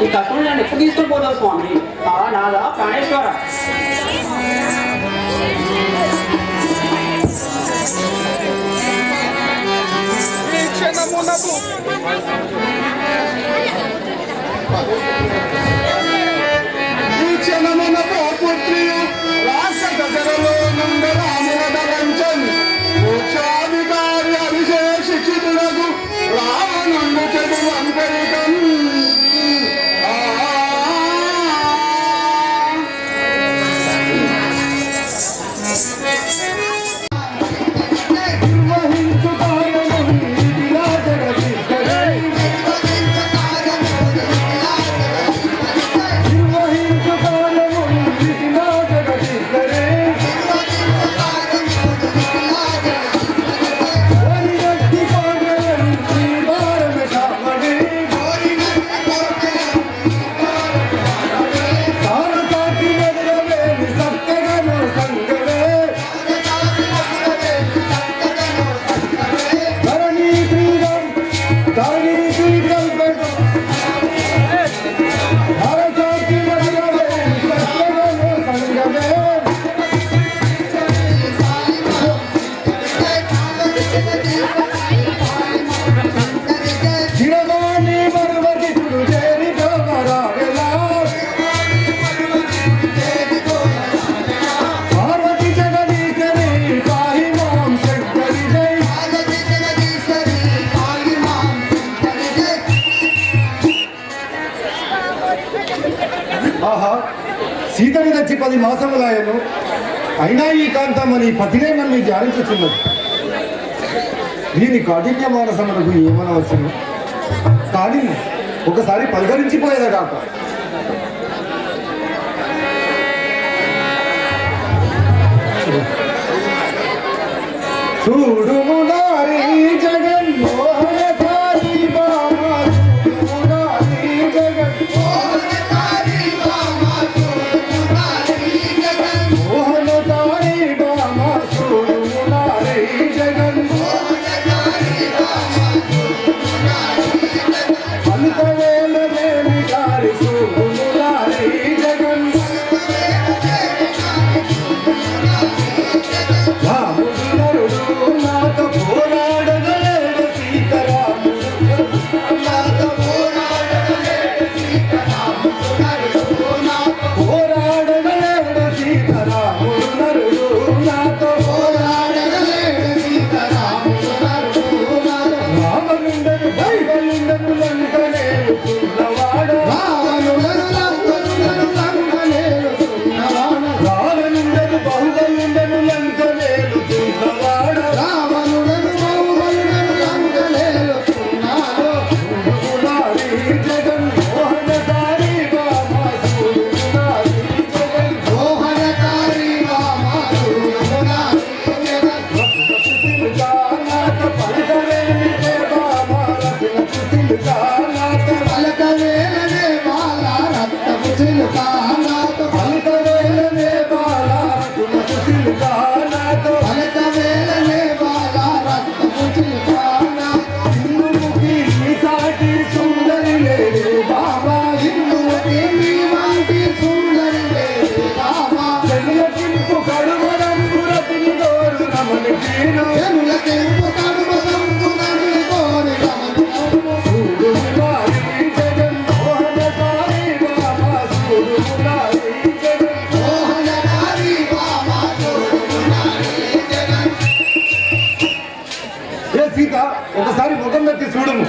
ఈ కష్టం నన్ను ఎప్పుడు తీసుకొని పోతావు స్వామి? నాదా ప్రాణేశ్వర. మోక్షాధికారి అభిషేక్షితులకు రావణుండు చెడు అంతరికం సీతని తెచ్చి 10 మాసములాయను, అయినా ఈ కాంతమని పతినే నన్ను ధ్యానించుతున్నది. దీని కాఠిన్య మానసమునకు ఏమనవచ్చును? కానీ ఒకసారి పలకరించిపోయేదగాక. చూడుము నారీ జగన్మోహనకారి బామా, చూడుము నారీ జగన్మోహనకారి బామా, మోహనకారి బామా, చూడుము నారీ జగన్మోహనకారి బామా, పలుకవేల దేవి గారి చూడుము నారీ జగన్ నాతో పోరాడగలేడు సీతారాముడు, నాతో పోరాడగలేడు సీతారాముడు, పోరాడగలేడు సీతారాముడు నరుడు, నాతో పోరాడగలేడు సీతారాముడు నరుడు. రావణుండను బైబలుండను లంకనేలుతున్నవాడు, రావణుండను లంకనేలుతున్నవాడు, రావణుండను బాహుబలుండను లంకనేలుతున్నవాడు, రావణుడను బాహుబలుండను లంకనేలుతున్నాడు. చూడుమునారి జగన్మోహనకారి బామా, చూడుమునారి జగన్మోహనకారి బామా, చూడుమునారి జగన్ నాట పలకవేలనే బామా, రత్నపు చిలుక నాట పలకవేలనే బాలా, రత్నపు చిలుక నాట పలకవేలనే బాలా, రత్నపు చిలుక నాట పలకవేలనే బాలా, రత్నపు చిలుక నాట. ఇందుముకి నీ సాటి సుందరి లేదే బాబా, ఇందుముకి నీ వాటి సుందరి లేదే బాబా. చెనులకింపు కడుమరంపు రతిని గోరు రమణి కీను, చెనులకింపు కడుమరంపు రతిని గోరు రమణి కీను. చూడుమునారి జగన్మోహనకారి బామా, చూడుమునారి జగన్మోహనకారి బామా, చూడుమునారి జగన్. ఏ సీత, ఒకసారి ముఖం పెట్టి చూడుము.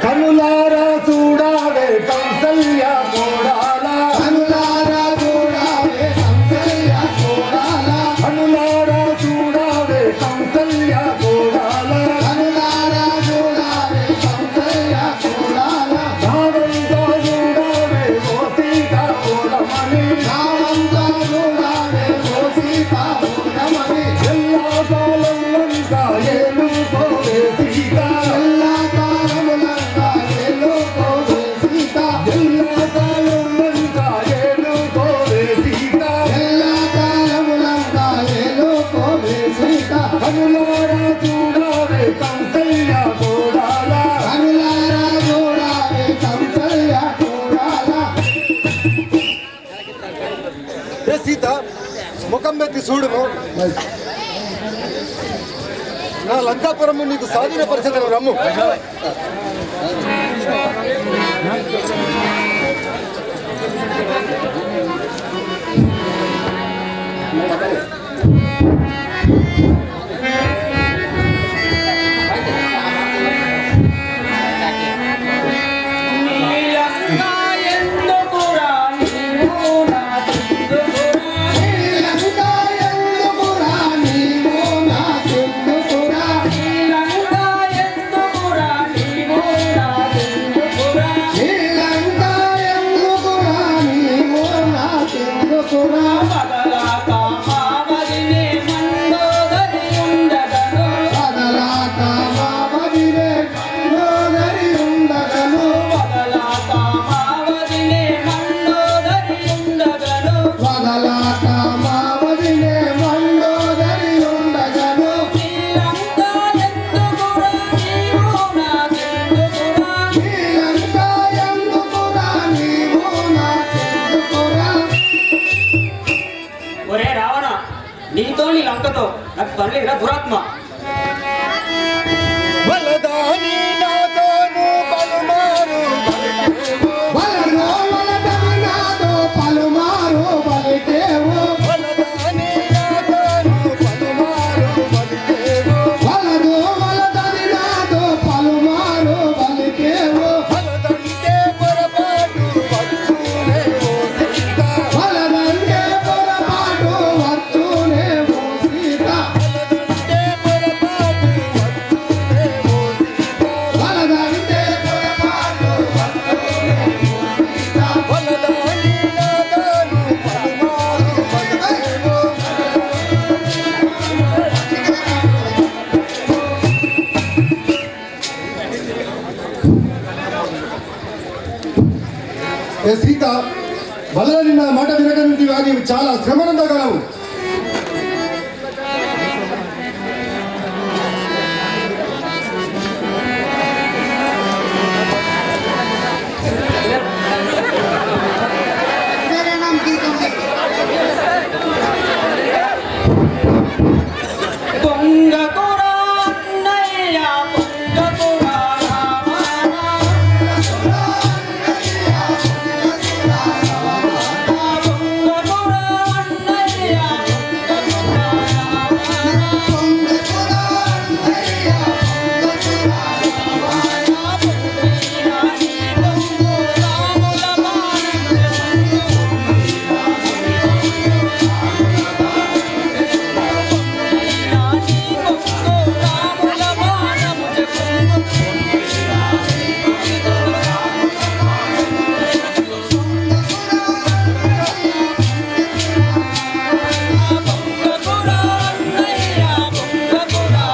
కనులారా చూడాలే కౌసల్య కోడాలా, కనులారా చూడాలే కౌసల్య కోడాలా, కనులారా చూడాలే కౌసల్య కోడాలా, కనులారా చూడాలే కౌసల్య కోడాలా. రావంతా చూడాలే ఓ సీత కోడమని, రావంతా చూడాలే ఓ సీత కోడమని. ఎల్లా కాలంలంతా ఏలుకోవే సీత, ఎల్లా కాలములంతా ఏలుకోవే సీత, ఎల్లా కాలం చూడుము. నా లంకాపురము నీకు స్వాధీనపరచదను, రమ్ము. నీతో నీ లంకతో నాకు పర్లేదురా దురాత్మ. బలదాని నాతోను పలుమారు బలికేవు. బలదాని నాతో పలుమారు బలికేవు. బలదాని నాతోను పలుమారు బలికేవు. బలదాని నాతో పలుమారు బలికేవు. బలదంటే పొరపాటు వచ్చునే ఓ సీత. బలదంటే పొరపాటు వచ్చునే ఓ సీత. బలదంటే పొరపాటు వచ్చునే ఓ సీత. బలదంటే పొరపాటు వచ్చునే ఓ సీత. బలదాని నాతోను పలుమారు బలికేవు. ఏ సీత, బలని నా మాట వినగలిగి కానీ చాలా శ్రమనందగలవు. పొంగకురా అన్నయ్య పొంగకురా రావణ. పొంగకురా అన్నయ్య పొంగకురా రావణ. పొంగకురా అన్నయ్య పొంగకురా రావణ. పొంగినాని పొంగు రాముల బాణం. పొంగకురా అన్నయ్య పొంగకురా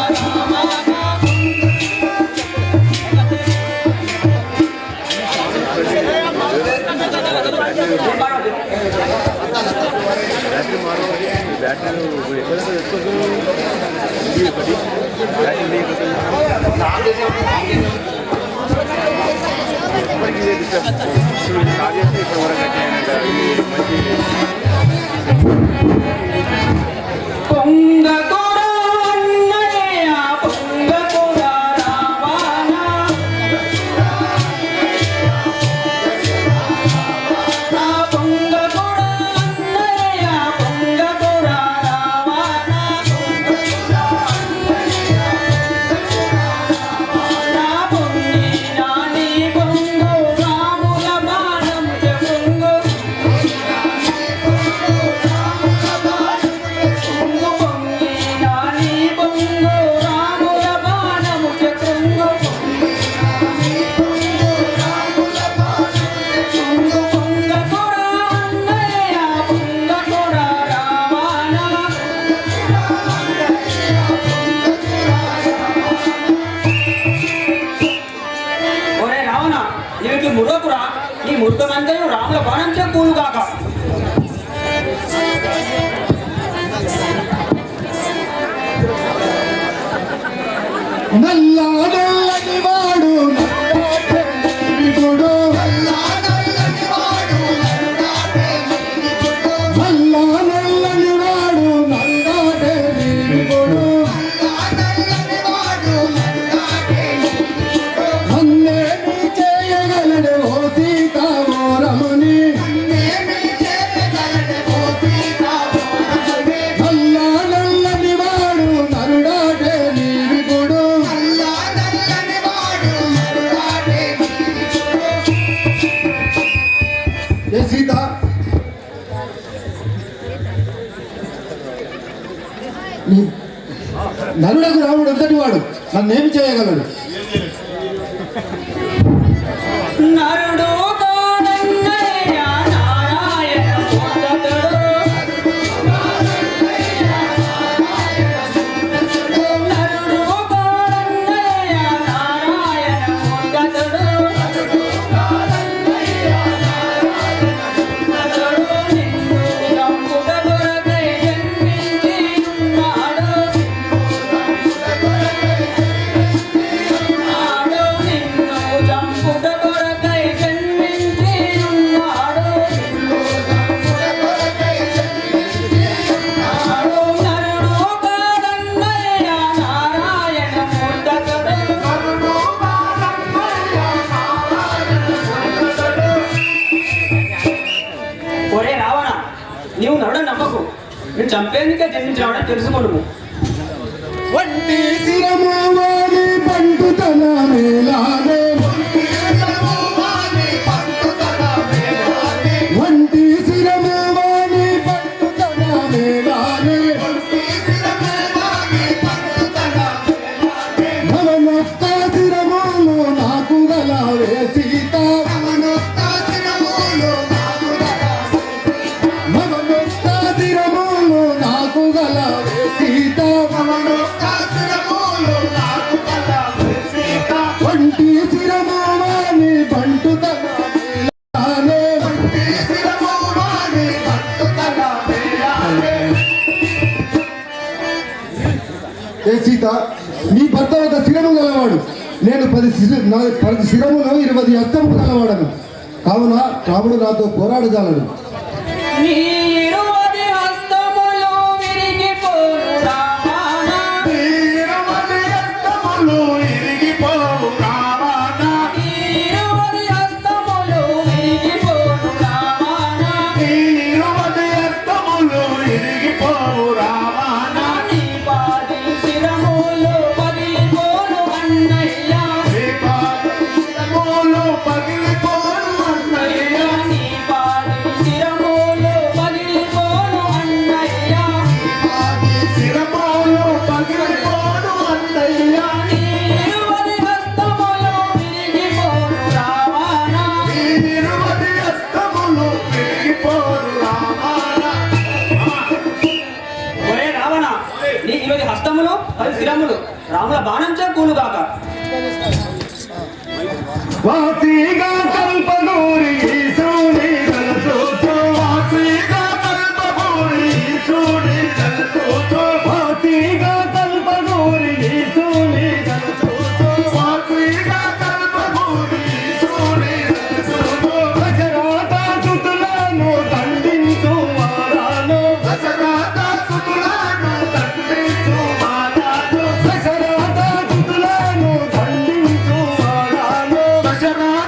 రావణ. పొంగకురా అన్నయ్య పొంగకురా రావణ. పొంగినాని పొంగు రాముల బాణం చెంగు. పొంగినాని పొంగు రాముల బాణం చెంగు. పొంగకురా అన్నయ్య పొంగకురా రావణ. ఒరే రావణ, నీకు ముడకురా, నీ ముడకమంతయు రాముల బాణంచే కూలుగాక. నల్లాడని వాడు నల్లాటే విగుడు. నల్లాడని వాడు నల్లాటే విగుడు. నల్లాడని వాడు నన్నేమి చేయగలడు? నరుడు కాడంగయ్య నారాయణ మూర్తతుడు. నరుడు కాడంగయ్య నారాయణ మూర్తతుడు. నరుడు నిన్ను చంపుట కొరకై జన్మించియున్నాడు. నిన్ను చంపుట కొరకై జన్మించియున్నాడు. నరుడు కాడంగయ్య నారాయణ మూర్తతుడు. ఒరే రావణ, నీవు నరుడు నమ్మకు. నేను చంపేందుకే జన్మించినాడని తెలుసుకొనుము. వంటి శిరమోవాని పంటుతన మేలానే, వంటి శిరమోవాని పంటుతన మేలానే, భవనొక్క శిరములు నాకు గలవే సీత, భవనొక్క శిరములు నాకు గలవే సీత, వంటి శిరమోవాని పంటుతన ఏ సీత, నీ భర్త ఒక శిరము గలవాడు, నేను 10 శిరములు 20 హస్తములు గలవాడను. కావున రాముడు నాతో పోరాడజాలడు. నీ ఇరువది హస్తములు విరిగిపోను రావణ. నీ ఇరువది హస్తములు విరిగిపోను రావణ. నీ పాది శిరములు పగిలిపోను అన్నయ్య. నీ పాది శిరములు పగిలిపోను అన్నయ్య. నీ ఇరువది హస్తములు విరిగిపోను రావణ. ఒరే రావణ, నీ 20 హస్తములు 10 శిరములు రాముల బాణంచే కూలుగాక. వాసిగా కల్పగౌరి ఈశుని తలచూచు, వాసిగా కల్పగౌరి ఈశుని తలచూచు, వాసిగా కల్పగౌరి ఈశుని తలచూచు, వాసిగా కల్పగౌరి ఈశుని తలచూచు, దశరథసుతులను దండించు వారాను, దశరథసుతులను దండించు వారాను, దశరథసుతులను దండించు వారాను, దశరథ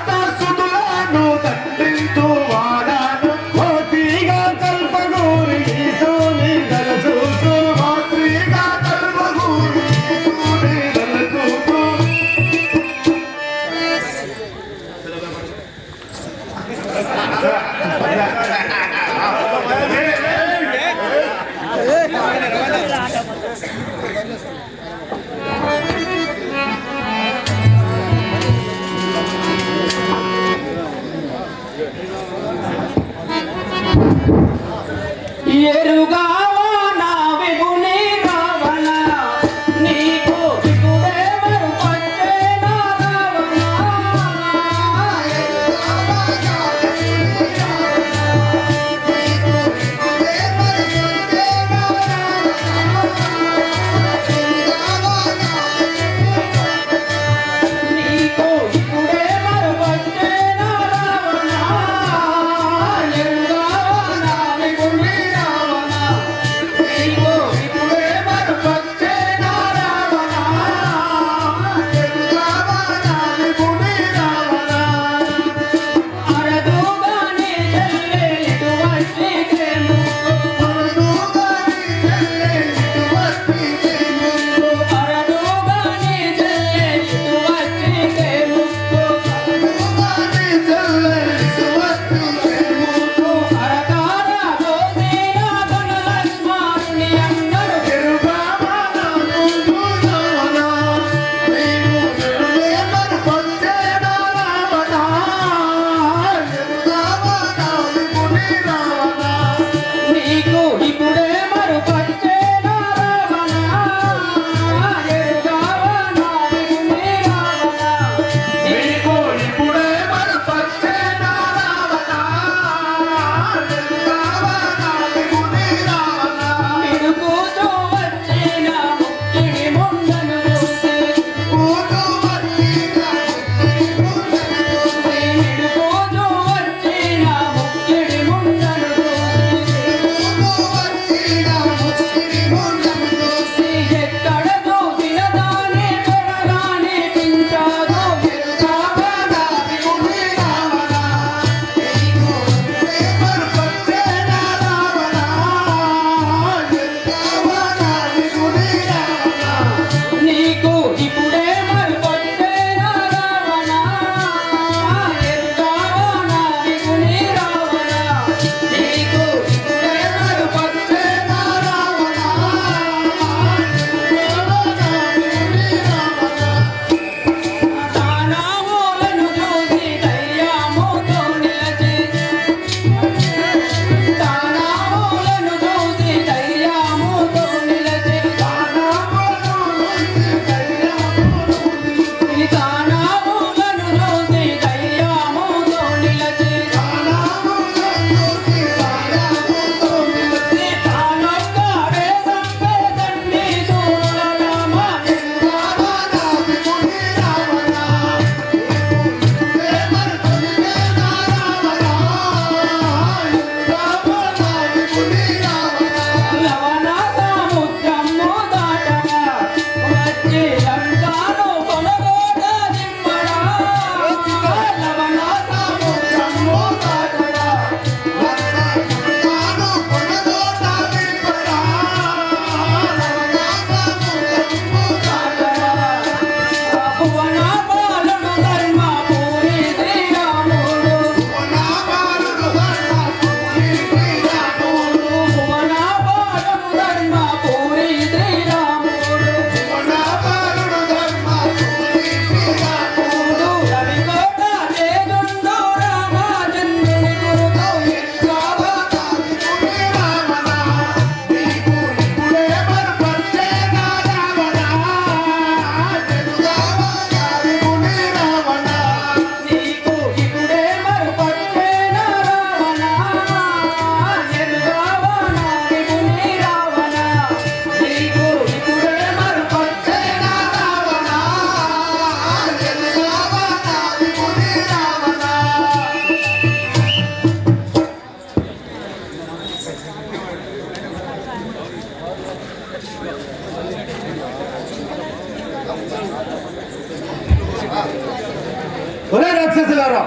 ఒరే రాక్షసులారా,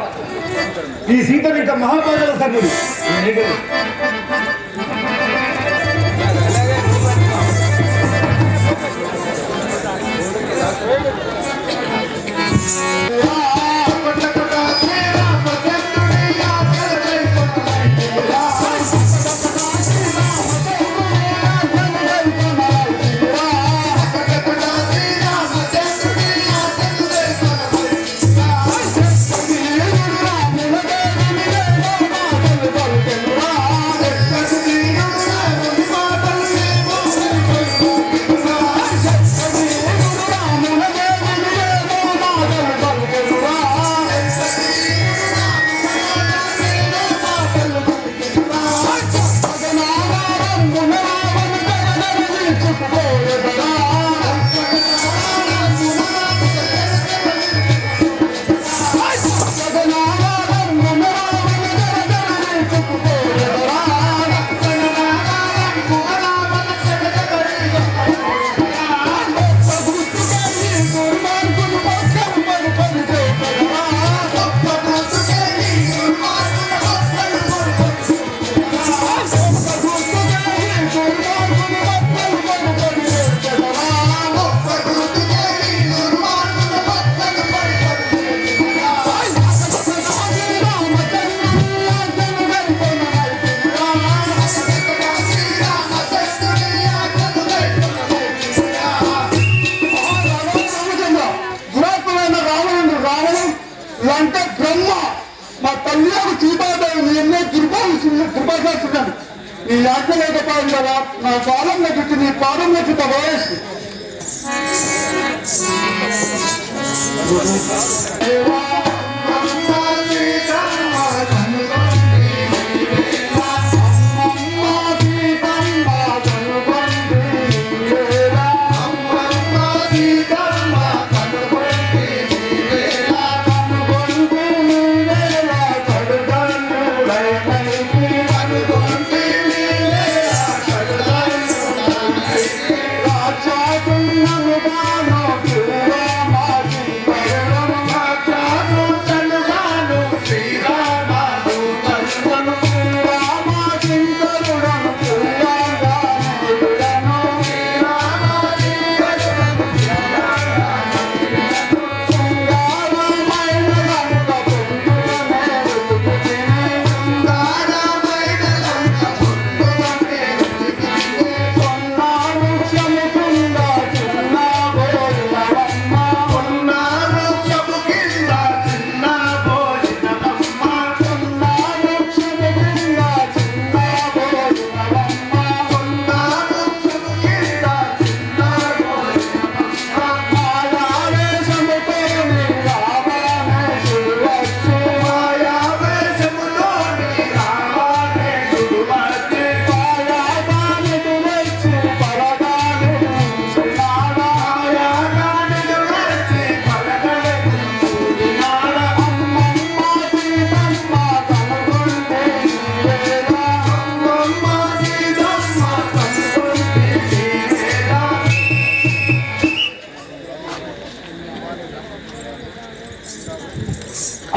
ఈ సీతను ఇంకా మహాపాదల సన్నుడు ఈ యాజ్ఞ లేకపోయింది కదా, నా పాదంలో చుట్టూ నీ పాదంలో చుట్టూ వయస్సు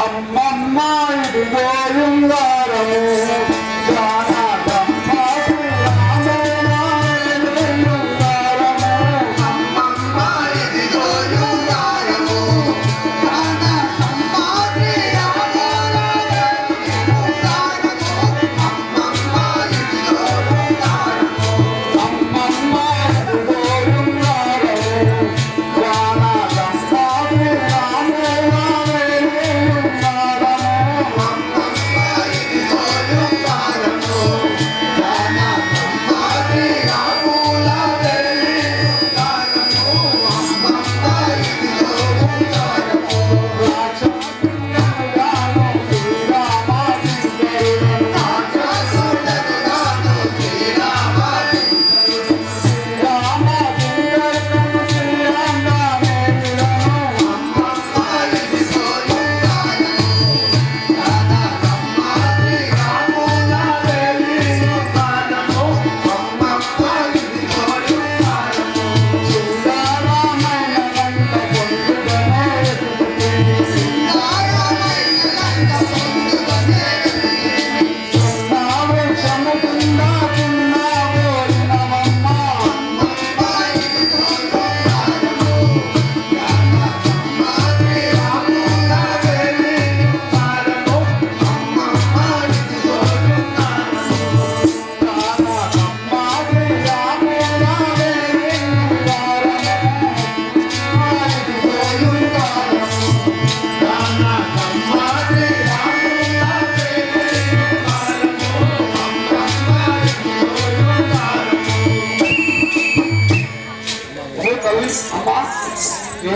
అమ్మమ్మ ఇది గోవిందారము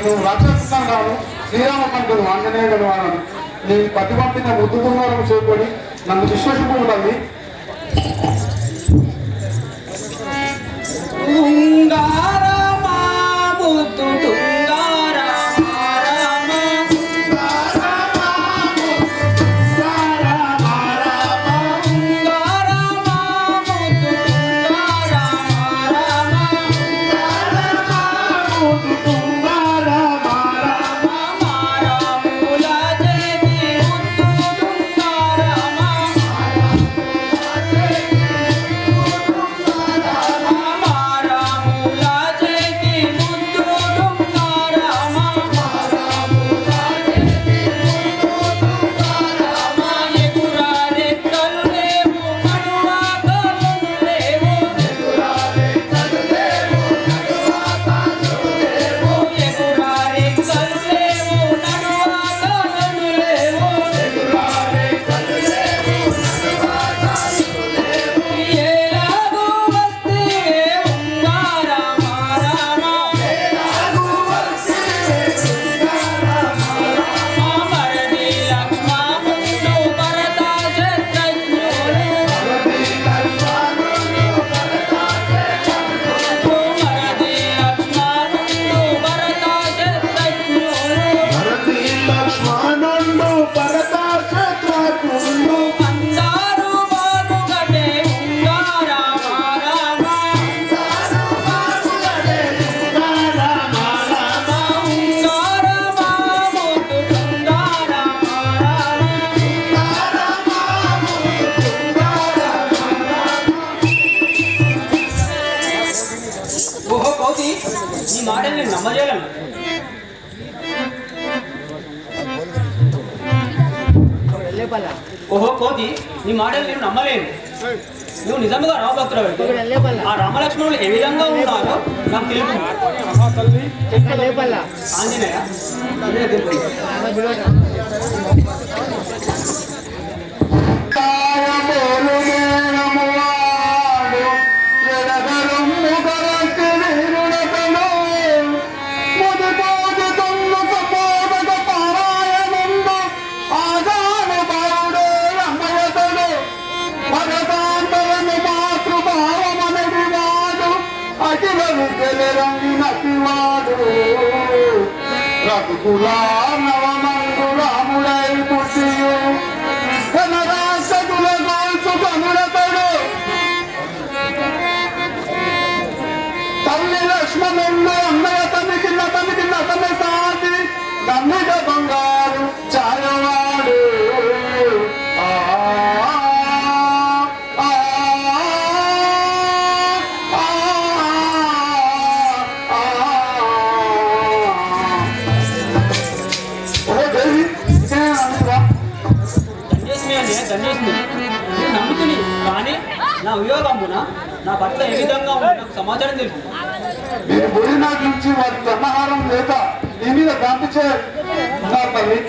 నువ్వు రాక్షసున్నాను కాదు శ్రీరామకంటుడు ఆంజనేయుడు వాడను నీ పతిపంపిన ముద్దు కుంగారం చేపడి నన్ను విశ్వసింపుతుంది టుంగారమా ముద్దు టుంగారమా ఓహో కోతి నీ మాటలు నేను నమ్మజేయలను. ఓహో కోతి నీ మాటలు నేను నమ్మలేను. నువ్వు నిజంగా రామభక్తుడు. ఆ రామలక్ష్మణులు ఏ విధంగా ఉన్నారో నాకు తెలుసు. ఆంజనేయ నవమందు రాముడై పుట్టియు రాక్షసుల గోల్చు కనుడతడు తల్లి లక్ష్మణుడు అన్నయ్య తన సాటి నమ్మిక బంగారు చాయవాడు నమ్ముతుని కానీ నా వియోగమున నా భర్త ఏ విధంగా ఉందో నాకు సమాచారం తెలుసు. నేను గుడినా నుంచి వారి అన్నహారం లేక నీ మీద కాంతి తల్లి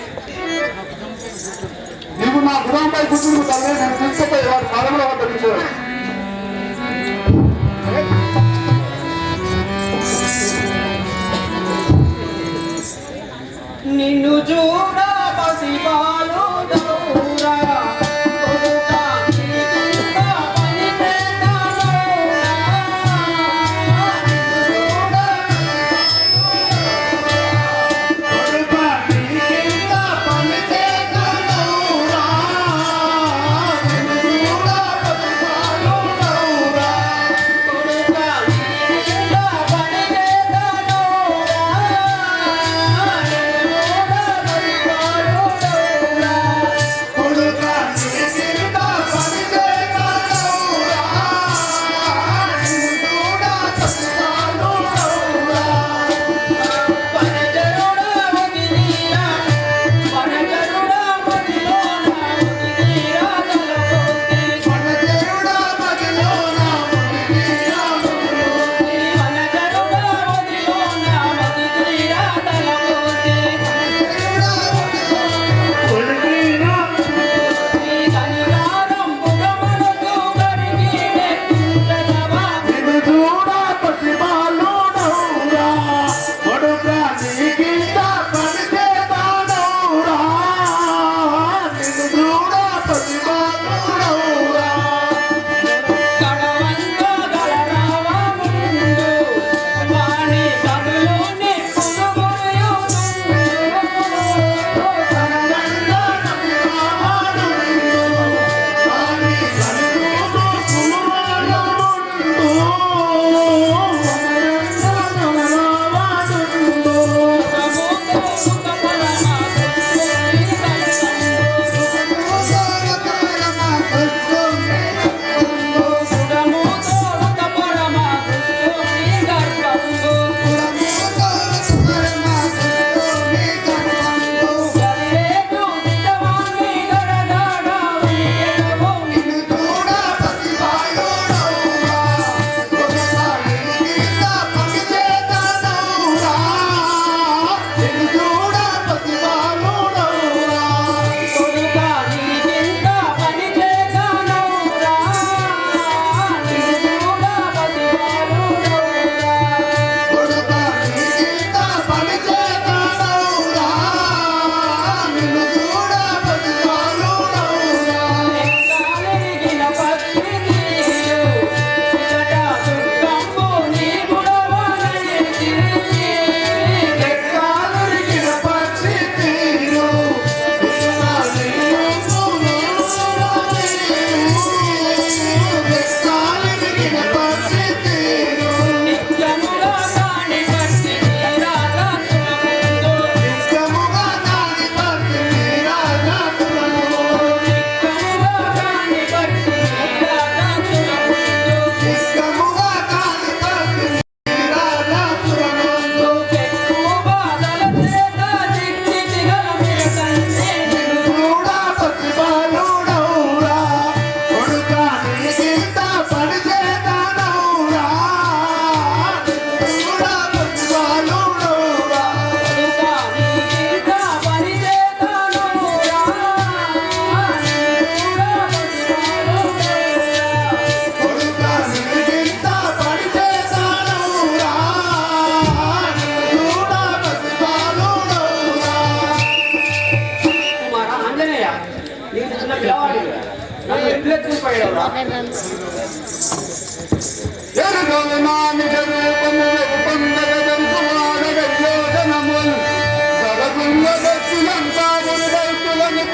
నీవు నా గురంపై కూర్చుని తల్లి నేను తీసుకుపోయి వారి పాదంలో వద్దరించారు. నిన్ను చూడ పసిపాలు దూరా ఎట్లా ఎత్తుకుపోయావురా? జగదుంగ దక్షిణంతా రైతులని